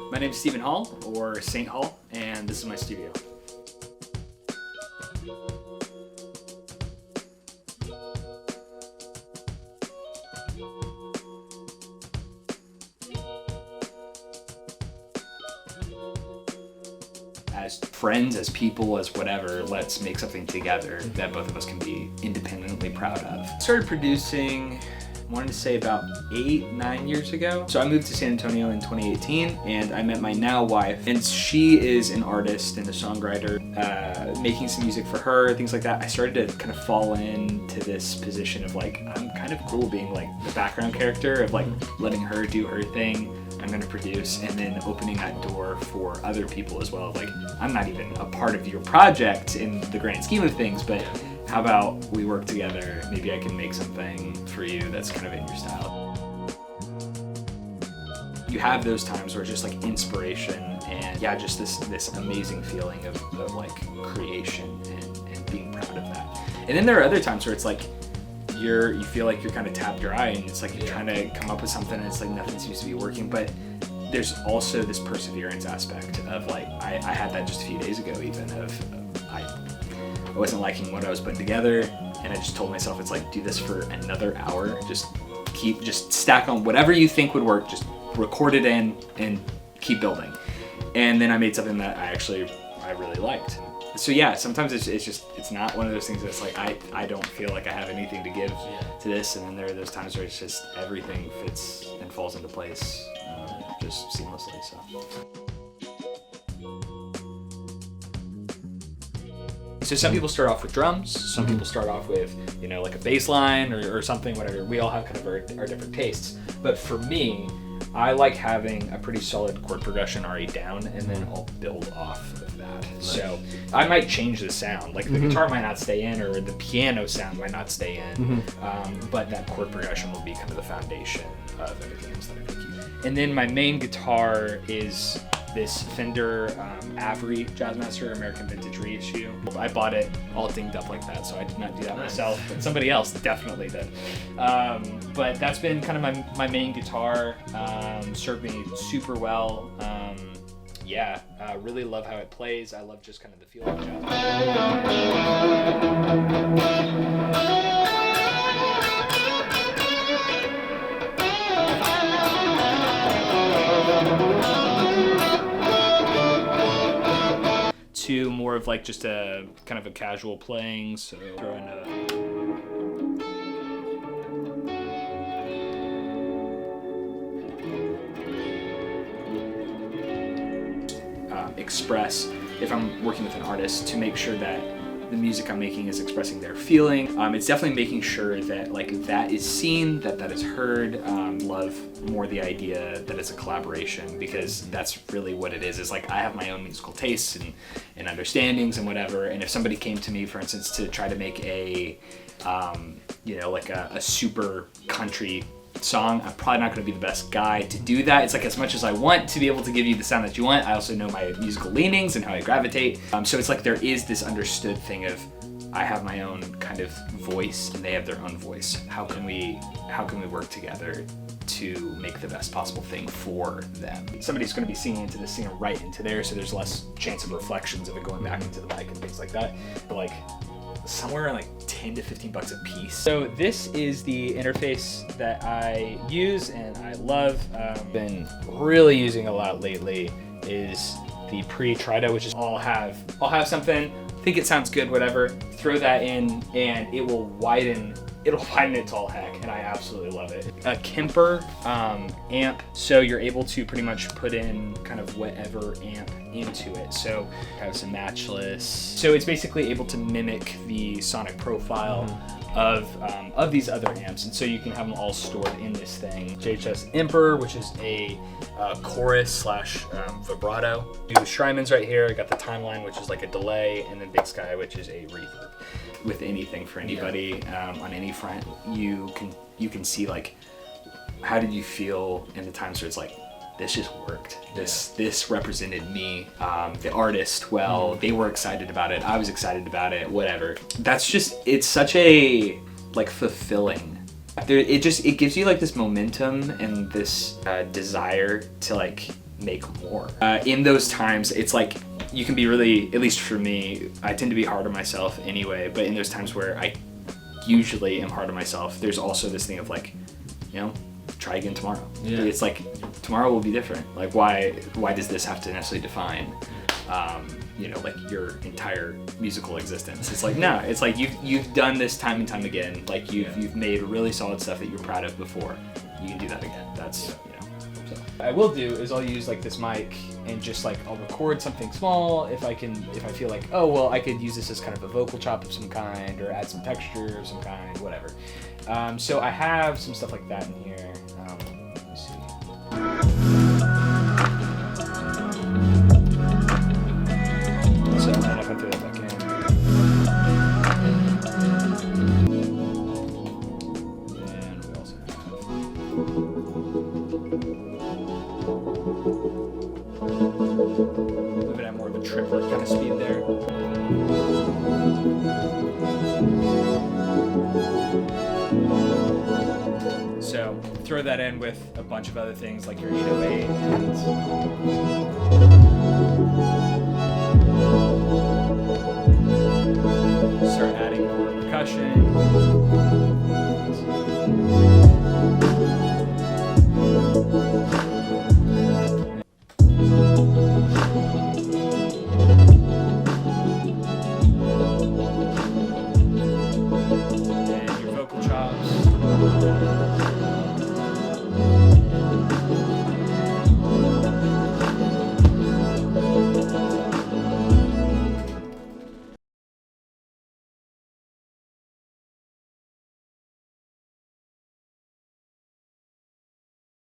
My name is Stephen Hall, or Saint Hall, and this is my studio. As friends, as people, as whatever, let's make something together that both of us can be independently proud of. Started producing, I wanted to say about 8-9 years ago. So I moved to San Antonio in 2018 and I met my now wife, and she is an artist and a songwriter, making some music for her, things like that. I started to kind of fall into this position of like, I'm kind of cool being like the background character of like letting her do her thing. I'm gonna produce, and then opening that door for other people as well. Like, I'm not even a part of your project in the grand scheme of things, but how about we work together? Maybe I can make something for you that's kind of in your style. You have those times where it's just like inspiration and yeah, just this amazing feeling of like creation and being proud of that. And then there are other times where it's like, you feel like you're kind of tapped dry and it's like you're trying to come up with something and it's like nothing seems to be working, but there's also this perseverance aspect of like, I had that just a few days ago even I wasn't liking what I was putting together and I just told myself, it's like, do this for another hour, just stack on whatever you think would work, just record it in and keep building. And then I made something that I really liked. So yeah, sometimes it's not one of those things that's like, I don't feel like I have anything to give to this, and then there are those times where it's just everything fits and falls into place just seamlessly. So some people start off with drums, some people start off with, like a bass line or something, whatever. We all have kind of our different tastes. But for me, I like having a pretty solid chord progression already down, and then I'll build off of that. Nice. So I might change the sound, like the guitar might not stay in, or the piano sound might not stay in, but that chord progression will be kind of the foundation of everything else that I keep. And then my main guitar is this Fender Avery Jazzmaster American Vintage Reissue. I bought it all dinged up like that, so I did not do that myself, but somebody else definitely did. But that's been kind of my main guitar, served me super well. Really love how it plays. I love just kind of the feel of jazz. To more of like just a kind of a casual playing, so throw in express, if I'm working with an artist, to make sure that the music I'm making is expressing their feeling. It's definitely making sure that like that is seen, that is heard. Love more the idea that it's a collaboration, because that's really what it is. Is like, I have my own musical tastes and understandings and whatever, and if somebody came to me, for instance, to try to make a like a super country song, I'm probably not going to be the best guy to do that. It's like, as much as I want to be able to give you the sound that you want, I also know my musical leanings and how I gravitate. So it's like there is this understood thing of, I have my own kind of voice and they have their own voice. How can we work together to make the best possible thing for them? Somebody's going to be singing into this singer right into there, so there's less chance of reflections of it going back into the mic and things like that. But like, somewhere like 10 to 15 bucks a piece. So this is the interface that I use and I love. Been really using a lot lately is the pre-Trido, which is I'll have something, think it sounds good, whatever, throw that in and it will widen it to all heck, and I absolutely love it. A Kemper amp, so you're able to pretty much put in kind of whatever amp into it. So I have some Matchless. So it's basically able to mimic the sonic profile of these other amps, and so you can have them all stored in this thing. JHS Emperor, which is a chorus slash vibrato. Do Strymons right here. I got the Timeline, which is like a delay, and then Big Sky, which is a reverb. With anything for anybody on any front, you can see like, how did you feel in the times where it's like, this just worked. This represented me, the artist. Well, they were excited about it. I was excited about it. Whatever. That's just, it's such a like fulfilling. It gives you like this momentum and this desire to like make more. In those times, it's like you can be really, at least for me, I tend to be hard on myself anyway, but in those times where I usually am hard on myself, there's also this thing of like, you know, try again tomorrow. Yeah. It's like tomorrow will be different. Like why does this have to necessarily define you know, like your entire musical existence? It's like, no, it's like you've done this time and time again. Like you've made really solid stuff that you're proud of before. You can do that again. That's, you know. So what I will do is I'll use like this mic and just like I'll record something small if I feel like, oh well, I could use this as kind of a vocal chop of some kind or add some texture of some kind, whatever. So I have some stuff like that in here. Let me see. So I don't know if I throw that back in. And we also have a little bit more of a triplet kind of speed there. So throw that in with a bunch of other things like your 808 and start adding more percussion.